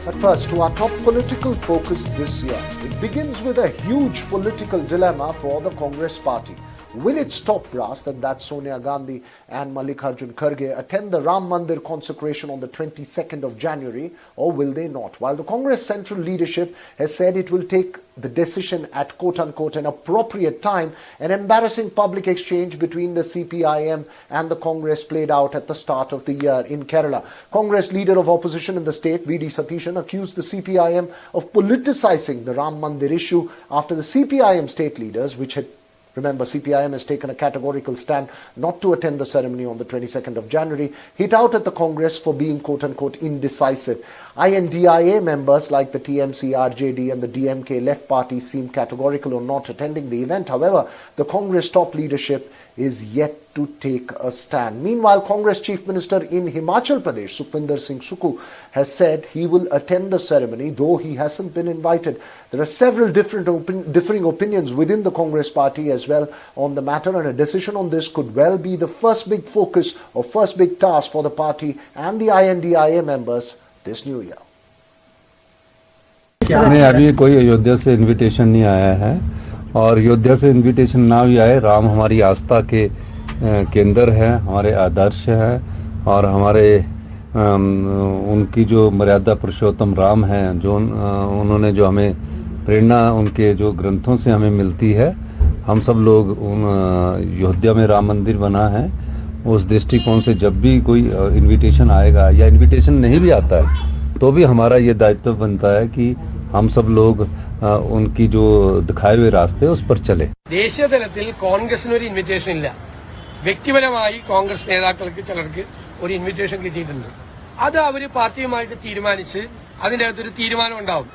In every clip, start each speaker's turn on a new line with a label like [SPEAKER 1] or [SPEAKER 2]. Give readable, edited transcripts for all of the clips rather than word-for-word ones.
[SPEAKER 1] But first, to our top political focus this year. It begins with a huge political dilemma for the Congress party. Will its top brass, and that's Sonia Gandhi and Mallikarjun Kharge, attend the Ram Mandir consecration on the 22nd of January, or will they not? While the Congress central leadership has said it will take the decision at quote-unquote an appropriate time, an embarrassing public exchange between the CPIM and the Congress played out at the start of the year in Kerala. Congress leader of opposition in the state, V.D. Satishan, accused the CPIM of politicizing the Ram Mandir issue after the CPIM state leaders, which had remember, CPIM has taken a categorical stand not to attend the ceremony on the 22nd of January, hit out at the Congress for being quote-unquote indecisive. INDIA members like the TMC, RJD and the DMK left parties seem categorical on not attending the event. However, the Congress top leadership is yet to take a stand. Meanwhile, Congress Chief Minister in Himachal Pradesh, Sukhwinder Singh Sukhu, has said he will attend the ceremony, though he hasn't been invited. There are several differing opinions within the Congress party as well on the matter, and a decision on this could well be the first big focus or first big task for the party and the INDIA members this new year.
[SPEAKER 2] नहीं, अभी कोई अयोध्या से invitation नहीं आया है और अयोध्या से invitation ना भी आए, राम हमारी आस्था के केंद्र है, हमारे आदर्श है और हमारे उनकी जो मर्यादा पुरुषोत्तम राम हैं, जो उन्होंने जो हमें प्रेरणा उनके जो ग्रंथों से हमें मिलती है, हम सब लोग अयोध्या में राम मंदिर बना है, उस दृष्टिकोण से जब भी कोई इनविटेशन आएगा या इनविटेशन नहीं भी आता है तो भी हमारा ये दायित्व बनता है कि हम सब लोग उनकी जो दिखाए हुए रास्ते उस पर चले.
[SPEAKER 3] ദേശീയ തലത്തിൽ കോൺഗ്രസിന് ഒരു ഇൻവിറ്റേഷൻ ഇല്ല. വ്യക്തിപരമായി കോൺഗ്രസ് നേതാക്കൾക്ക് ചിലർക്ക് ഒരു ഇൻവിറ്റേഷൻ കിട്ടിയിട്ടുണ്ട്. അത് അവർ പാർട്ടിയുമായിട്ട് തീരുമാനിച്ച് അതിന്റെ അകത്തൊരു തീരുമാനം ഉണ്ടാവും.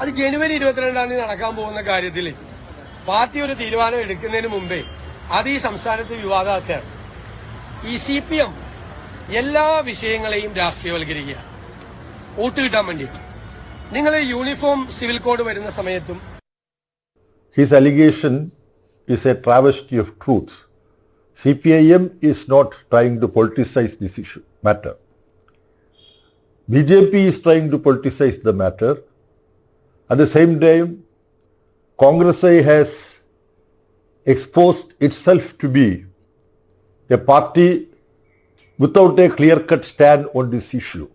[SPEAKER 3] അത് ജനുവരി 22-ാം തീയതി നടക്കാൻ പോകുന്ന കാര്യത്തിൽ പാർട്ടി ഒരു തീരുമാനം എടുക്കുന്നതിന് മുമ്പേ അത് ഈ സംസ്ഥാനത്ത് വിവാദമാക്കുകയാണ്. ഈ CPM എല്ലാ വിഷയങ്ങളെയും രാഷ്ട്രീയവൽക്കരിക്കുക വോട്ട് കിട്ടാൻ വേണ്ടിയിട്ട്. നിങ്ങൾ യൂണിഫോം സിവിൽ കോഡ് വരുന്ന സമയത്തും
[SPEAKER 4] His allegation is a travesty of truth. CPIM is not trying to politicize this matter. BJP is trying to politicize the matter. At the same time, Congress has exposed itself to be a party without a clear-cut stand on this issue.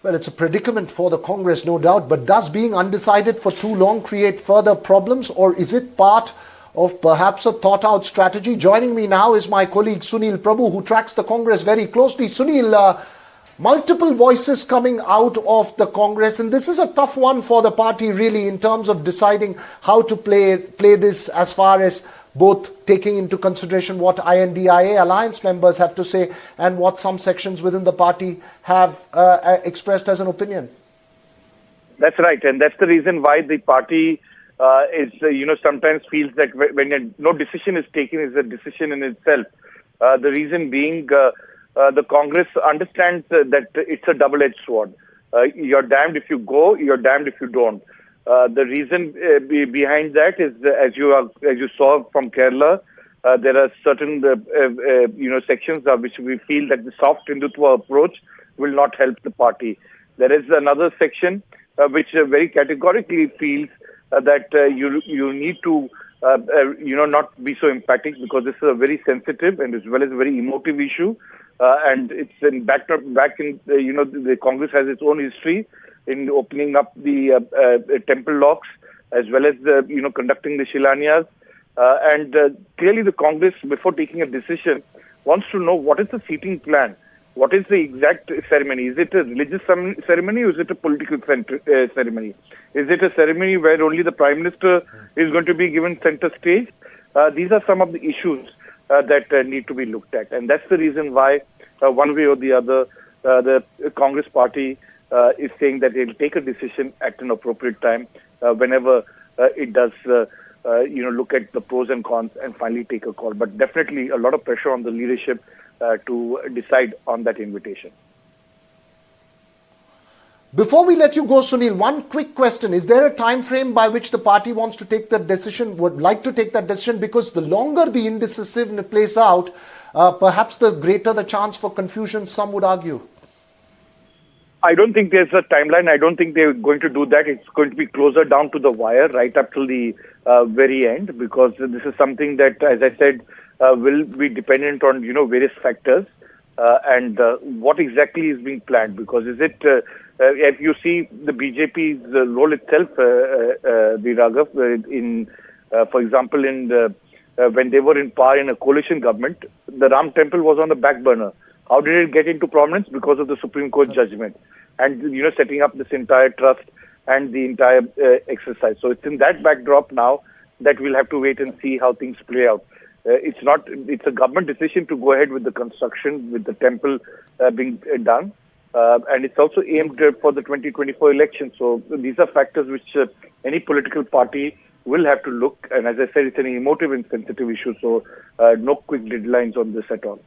[SPEAKER 1] Well, it's a predicament for the Congress, no doubt, but does being undecided for too long create further problems, or is it part of perhaps a thought-out strategy? Joining me now is my colleague Sunil Prabhu, who tracks the Congress very closely. Sunil, multiple voices coming out of the Congress, and this is a tough one for the party really in terms of deciding how to play this, as far as both taking into consideration what INDIA alliance members have to say and what some sections within the party have expressed as an opinion.
[SPEAKER 5] That's right, and that's the reason why the party is, sometimes feels that when no decision is taken is a decision in itself. The reason being, the Congress understands that it's a double-edged sword. You're damned if you go, you're damned if you don't. The reason behind that is, as you saw from Kerala, there are certain sections which we feel that the soft Hindutva approach will not help the party. There is another section which very categorically feels that you need to not be so emphatic, because this is a very sensitive and as well as a very emotive issue, and it's in back in the Congress has its own history in opening up the temple locks, as well as conducting the Shilanyas. And clearly the Congress, before taking a decision, wants to know what is the seating plan, what is the exact ceremony. Is it a religious ceremony or is it a political ceremony? Is it a ceremony where only the Prime Minister is going to be given center stage? These are some of the issues that need to be looked at. And that's the reason why, one way or the other, the Congress party is saying that they'll take a decision at an appropriate time whenever it does, look at the pros and cons and finally take a call. But definitely a lot of pressure on the leadership to decide on that invitation.
[SPEAKER 1] Before we let you go, Sunil, one quick question. Is there a time frame by which the party wants to take that decision, would like to take that decision? Because the longer the indecisiveness plays out, perhaps the greater the chance for confusion, some would argue.
[SPEAKER 5] I don't think there's a timeline. I don't think they're going to do that. It's going to be closer down to the wire, right up till the very end, because this is something that, as I said, will be dependent on various factors and what exactly is being planned. Because is it if you see the BJP's role itself, the Raghav, for example, in when they were in power in a coalition government, the Ram Temple was on the back burner. How did it get into prominence? Because of the Supreme Court judgment and, setting up this entire trust and the entire exercise. So it's in that backdrop now that we'll have to wait and see how things play out. It's a government decision to go ahead with the construction, with the temple being done. And it's also aimed for the 2024 election. So these are factors which any political party will have to look. And as I said, it's an emotive and sensitive issue. So no quick deadlines on this at all.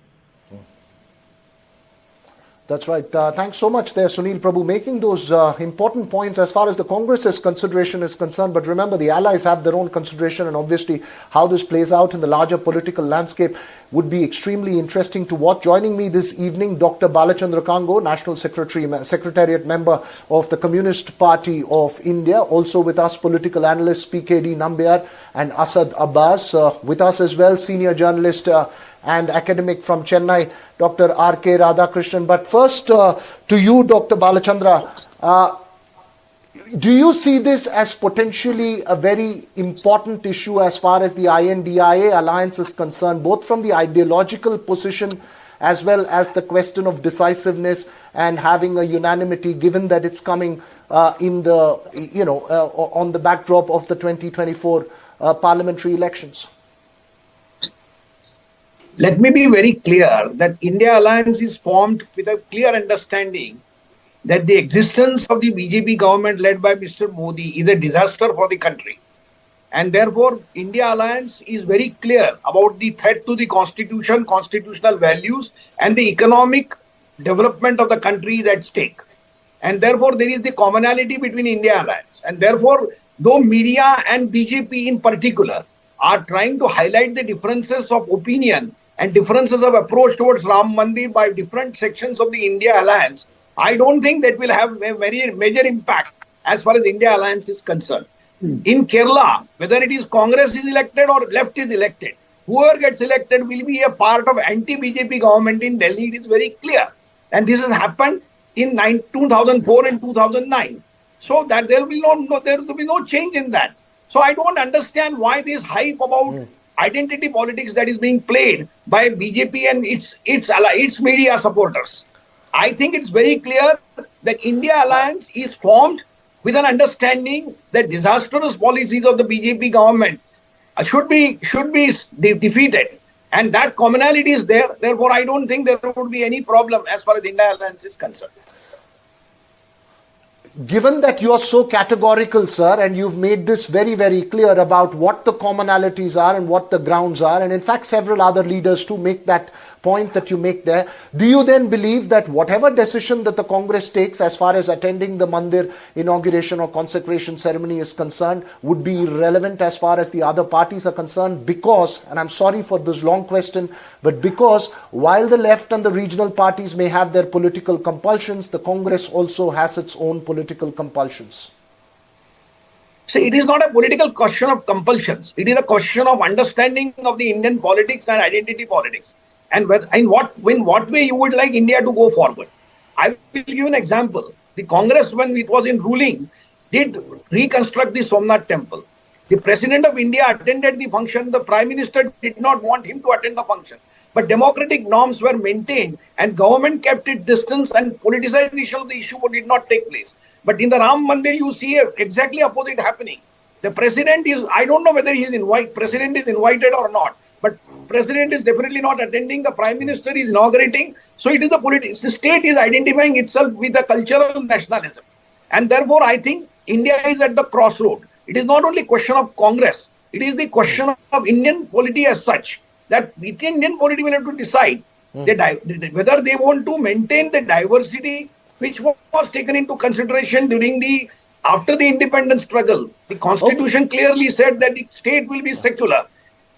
[SPEAKER 1] That's right. Thanks so much there, Sunil Prabhu, making those important points as far as the Congress's consideration is concerned. But remember, the allies have their own consideration, and obviously how this plays out in the larger political landscape would be extremely interesting to watch. Joining me this evening, Dr. Balachandra Kango, National Secretariat member of the Communist Party of India. Also with us, political analyst PKD Nambiar and Asad Abbas. With us as well, senior journalist and academic from Chennai, Dr. R.K. Radhakrishnan. But first to you, Dr. Balachandra, do you see this as potentially a very important issue as far as the INDIA alliance is concerned, both from the ideological position as well as the question of decisiveness and having a unanimity, given that it's coming in the, on the backdrop of the 2024 parliamentary elections?
[SPEAKER 6] Let me be very clear that India Alliance is formed with a clear understanding that the existence of the BJP government led by Mr. Modi is a disaster for the country. And therefore, India Alliance is very clear about the threat to the constitution, constitutional values, and the economic development of the country is at stake. And therefore, there is the commonality between India Alliance. And therefore, though media and BJP in particular are trying to highlight the differences of opinion and differences of approach towards Ram Mandir by different sections of the India Alliance, I don't think that will have a very major impact as far as India Alliance is concerned. In Kerala, whether it is Congress is elected or left is elected, whoever gets elected will be a part of anti-BJP government in Delhi. It is very clear. And this has happened in 2004 and 2009. So that there will be no change in that. So I don't understand why this hype about identity politics that is being played by BJP and its media supporters. I think it's very clear that India Alliance is formed with an understanding that disastrous policies of the BJP government should be defeated, and that commonality is there. Therefore, I don't think there would be any problem as far as India Alliance is concerned.
[SPEAKER 1] Given that you are so categorical, sir, and you've made this very, very clear about what the commonalities are and what the grounds are, and in fact several other leaders too make that point that you make there, do you then believe that whatever decision that the Congress takes as far as attending the Mandir inauguration or consecration ceremony is concerned would be irrelevant as far as the other parties are concerned? Because, and I'm sorry for this long question, but because while the left and the regional parties may have their political compulsions, the Congress also has its own political compulsions.
[SPEAKER 6] See, it is not a political question of compulsions. It is a question of understanding of the Indian politics and identity politics. And in what way you would like India to go forward. I will give you an example. The Congress, when it was in ruling, did reconstruct the Somnath temple. The President of India attended the function. The Prime Minister did not want him to attend the function. But democratic norms were maintained and government kept its distance and politicization of the issue did not take place. But in the Ram Mandir, you see exactly opposite happening. The President is, I don't know whether President is invited or not. But President is definitely not attending. The Prime Minister is inaugurating. So it is the state is identifying itself with the cultural nationalism. And therefore, I think India is at the crossroad. It is not only a question of Congress. It is the question of Indian polity as such. That Indian polity will have to decide whether they want to maintain the diversity which was taken into consideration after the independence struggle. The constitution clearly said that the state will be secular.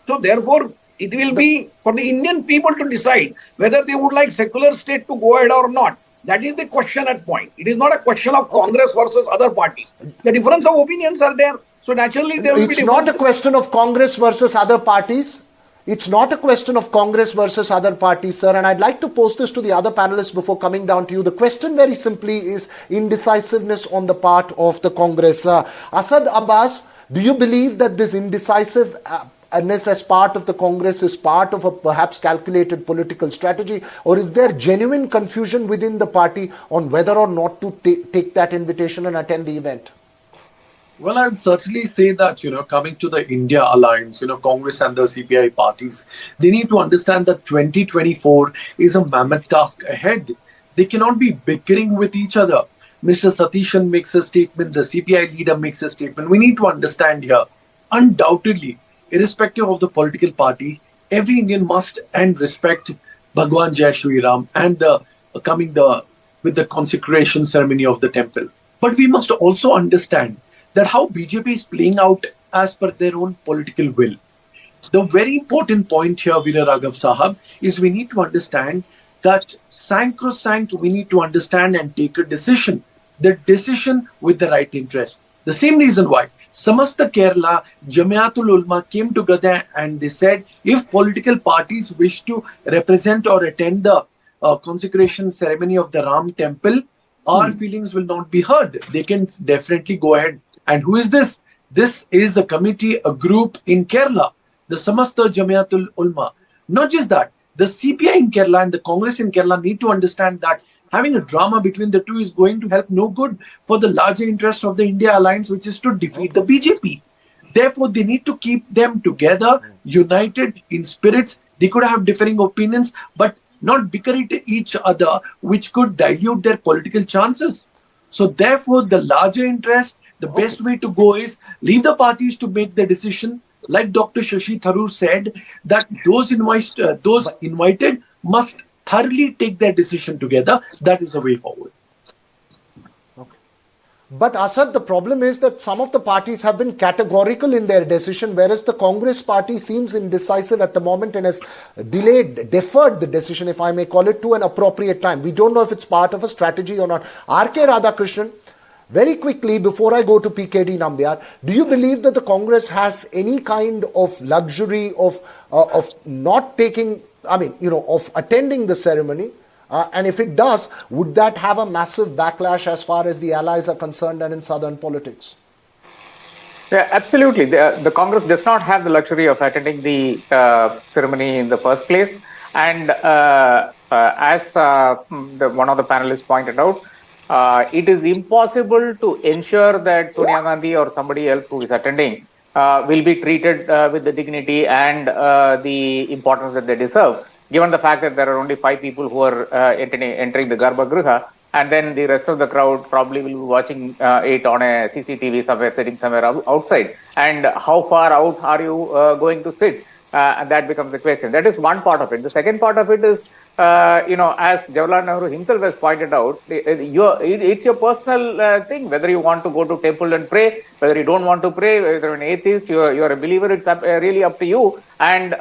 [SPEAKER 6] So therefore, it will be for the Indian people to decide whether they would like secular state to go ahead or not. That is the question at point. It is not a question of Congress versus other parties. The difference of opinions are there. So naturally there will be
[SPEAKER 1] It's not a
[SPEAKER 6] difference.
[SPEAKER 1] question of Congress versus other parties. It's not a question of Congress versus other parties, sir. And I'd like to pose this to the other panelists before coming down to you. The question very simply is indecisiveness on the part of the Congress. Asad Abbas, do you believe that this indecisiveness as part of the Congress is part of a perhaps calculated political strategy, or is there genuine confusion within the party on whether or not to take that invitation and attend the event?
[SPEAKER 7] Well, I would certainly say that, coming to the India alliance, Congress and the CPI parties, they need to understand that 2024 is a mammoth task ahead. They cannot be bickering with each other. Mr. Satishan makes a statement, the CPI leader makes a statement. We need to understand here, undoubtedly, irrespective of the political party, every Indian must and respect Bhagwan Jai Shri Ram and with the consecration ceremony of the temple. But we must also understand that how BJP is playing out as per their own political will. The very important point here, Veera Raghav Sahab, is we need to understand that sacrosanct, we need to understand and take a decision. The decision with the right interest. The same reason why Samasta Kerala, Jamiatul Ulma came together and they said, if political parties wish to represent or attend the consecration ceremony of the Ram temple, our feelings will not be heard. They can definitely go ahead. And who is this? This is a committee, a group in Kerala, the Samasta Jamiatul Ulma. Not just that, the CPI in Kerala and the Congress in Kerala need to understand that having a drama between the two is going to help no good for the larger interest of the India alliance, which is to defeat the BJP. Therefore, they need to keep them together, united in spirits. They could have differing opinions, but not bicker at each other, which could dilute their political chances. So therefore, the larger interest, the best way to go is leave the parties to make the decision. Like Dr. Shashi Tharoor said, that those invited must thoroughly take their decision together. That is the way forward.
[SPEAKER 1] Okay. But Asad, the problem is that some of the parties have been categorical in their decision, whereas the Congress party seems indecisive at the moment and has deferred the decision, if I may call it, to an appropriate time. We don't know if it's part of a strategy or not. R.K. Radhakrishnan, very quickly, before I go to PKD Nambiar, do you believe that the Congress has any kind of luxury of not taking, of attending the ceremony? And if it does, would that have a massive backlash as far as the allies are concerned and in southern politics?
[SPEAKER 8] Yeah, absolutely. The Congress does not have the luxury of attending the ceremony in the first place. And as one of the panelists pointed out, it is impossible to ensure that Sonia Gandhi or somebody else who is attending will be treated with the dignity and the importance that they deserve, given the fact that there are only 5 people who are entering the Garbha Griha, and then the rest of the crowd probably will be watching it on a CCTV somewhere, sitting somewhere outside. And how far out are you going to sit? And that becomes the question. That is one part of it. The second part of it is, as Jawaharlal Nehru himself has pointed out, it's your personal thing, whether you want to go to temple and pray, whether you don't want to pray, whether you're an atheist, you're a believer, it's really up to you. And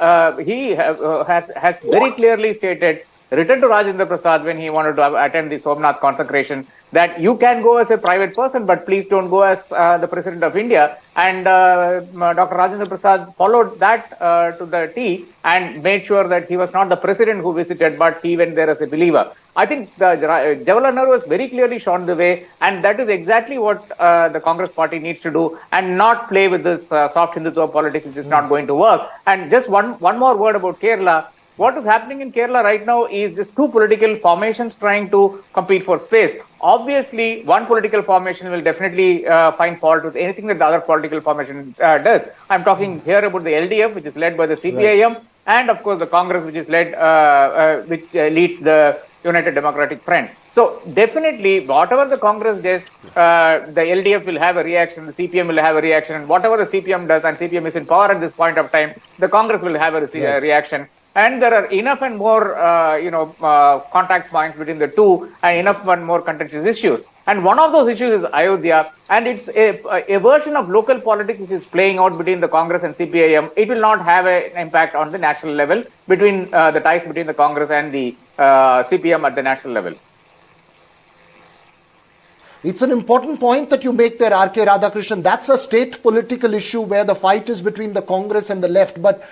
[SPEAKER 8] he has very clearly stated, written to Rajendra Prasad when he wanted to attend the Somnath consecration, that you can go as a private person, but please don't go as the President of India. And Dr. Rajendra Prasad followed that to the T and made sure that he was not the President who visited, but he went there as a believer. I think Jawaharlal Nehru has very clearly shown the way, and that is exactly what the Congress party needs to do, and not play with this soft Hindutva politics, which is not going to work. And just one more word about Kerala. What is happening in Kerala right now is just 2 political formations trying to compete for space. Obviously, one political formation will definitely find fault with anything that the other political formation does. I'm talking here about the LDF, which is led by the CPIM, right, and of course the Congress, which is led, which leads the United Democratic Front. So definitely, whatever the Congress does, the LDF will have a reaction, the CPM will have a reaction, and whatever the CPM does, and CPM is in power at this point of time, the Congress will have a reaction. And there are enough and more, contact points between the two, and enough and more contentious issues. And one of those issues is Ayodhya, and it's a version of local politics which is playing out between the Congress and CPIM. It will not have an impact on the national level between the ties between the Congress and the CPM at the national level.
[SPEAKER 1] It's an important point that you make there, R.K. Radhakrishnan. That's a state political issue where the fight is between the Congress and the left. But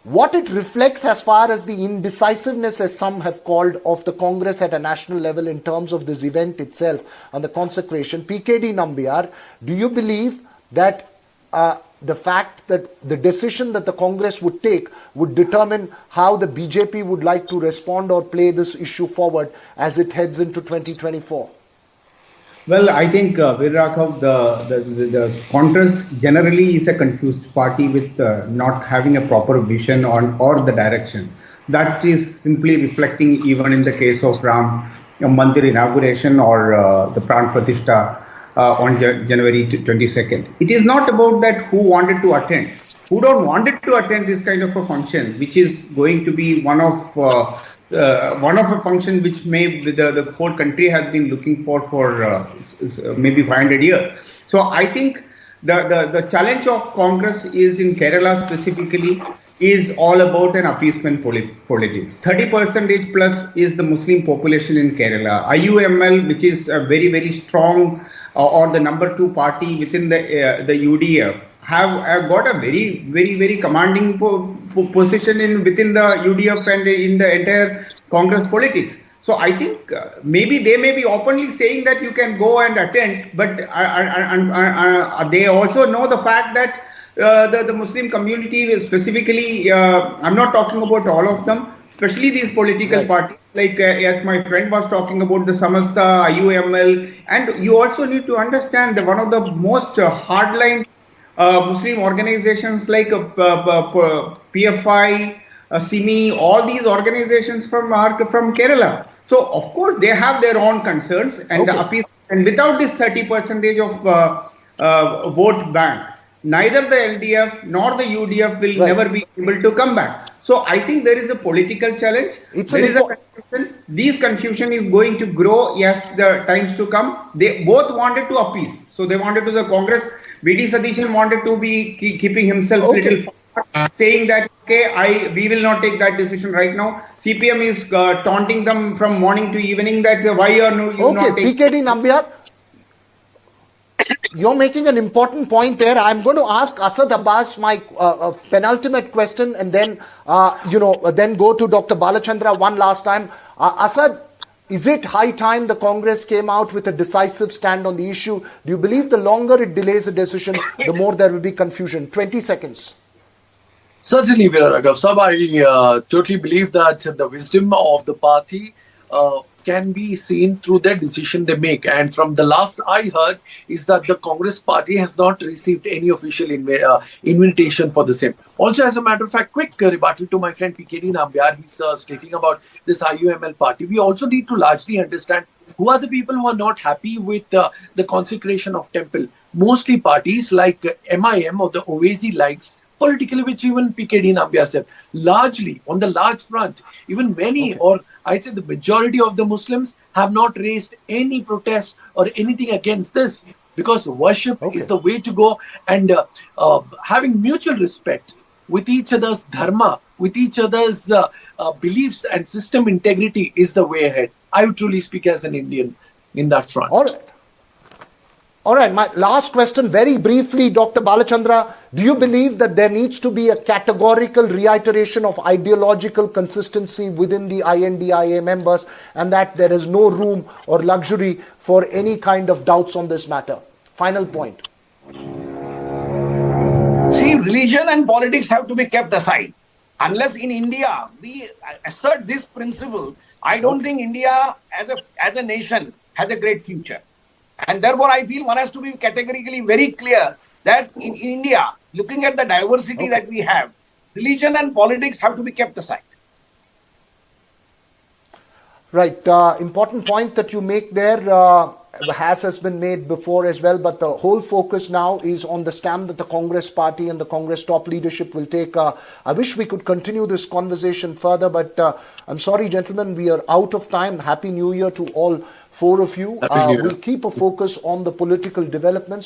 [SPEAKER 1] what it reflects as far as the indecisiveness, as some have called, of the Congress at a national level in terms of this event itself and the consecration. PKD Nambiar, do you believe that the fact that the decision that the Congress would take would determine how the BJP would like to respond or play this issue forward as it heads into 2024?
[SPEAKER 9] Well, I think, Veer Raghav, the Congress generally is a confused party with not having a proper vision on or the direction. That is simply reflecting even in the case of Ram Mandir Inauguration or the Pran Pratishtha on January 22nd. It is not about that who wanted to attend. Who don't wanted to attend this kind of a function, which is going to be one of a function which the whole country has been looking for maybe 500 years. So I think the challenge of Congress is in Kerala specifically is all about an appeasement politics. 30% plus is the Muslim population in Kerala. IUML, which is a very, very strong or the number 2 party within the UDF, have got a very, very, very commanding position within the UDF and in the entire Congress politics. So I think maybe they may be openly saying that you can go and attend, but they also know the fact that the Muslim community specifically, I'm not talking about all of them, especially these political parties, like as my friend was talking about the Samasta, IUML, and you also need to understand that one of the most hardline Muslim organizations like PFI, SIMI, all these organizations from Kerala. So of course they have their own concerns and and without this 30% of vote bank, neither the LDF nor the UDF will never be able to come back. So I think there is a political challenge. There is a confusion. This confusion is going to grow as the times to come. They both wanted to appease. So they wanted to the Congress. V.D. Satheeshan wanted to be keeping himself little forward, saying that, we will not take that decision right now. CPM is taunting them from morning to evening that why are you not taking...
[SPEAKER 1] PKD Nambiar, you're making an important point there. I'm going to ask Asad Abbas my penultimate question and then, then go to Dr. Balachandra one last time. Asad, is it high time the Congress came out with a decisive stand on the issue? Do you believe the longer it delays a decision, the more there will be confusion? 20 seconds.
[SPEAKER 7] Certainly, Veer Raghav Sahab, I totally believe that the wisdom of the party can be seen through the decision they make. And from the last I heard is that the Congress party has not received any official invitation for the same. Also, as a matter of fact, quick rebuttal to my friend PKD Nambiar, he's stating about this IUML party. We also need to largely understand who are the people who are not happy with the consecration of temple. Mostly parties like MIM or the Owaisi likes, politically, which even PKD Nambiar said, largely on the large front, even many or I'd say the majority of the Muslims have not raised any protest or anything against this, because worship is the way to go, and having mutual respect with each other's dharma, with each other's beliefs and system integrity is the way ahead. I would truly speak as an Indian in that front.
[SPEAKER 1] All right, my last question very briefly, Dr. Balachandra, do you believe that there needs to be a categorical reiteration of ideological consistency within the INDIA members and that there is no room or luxury for any kind of doubts on this matter? Final point.
[SPEAKER 6] See, religion and politics have to be kept aside. Unless in India we assert this principle, I don't think India as a nation has a great future. And therefore, I feel one has to be categorically very clear that in India, looking at the diversity that we have, religion and politics have to be kept aside.
[SPEAKER 1] Right. Important point that you make there has been made before as well, but the whole focus now is on the stand that the Congress party and the Congress top leadership will take. I wish we could continue this conversation further, but I'm sorry, gentlemen, we are out of time. Happy New Year to all four of you. We'll keep a focus on the political developments.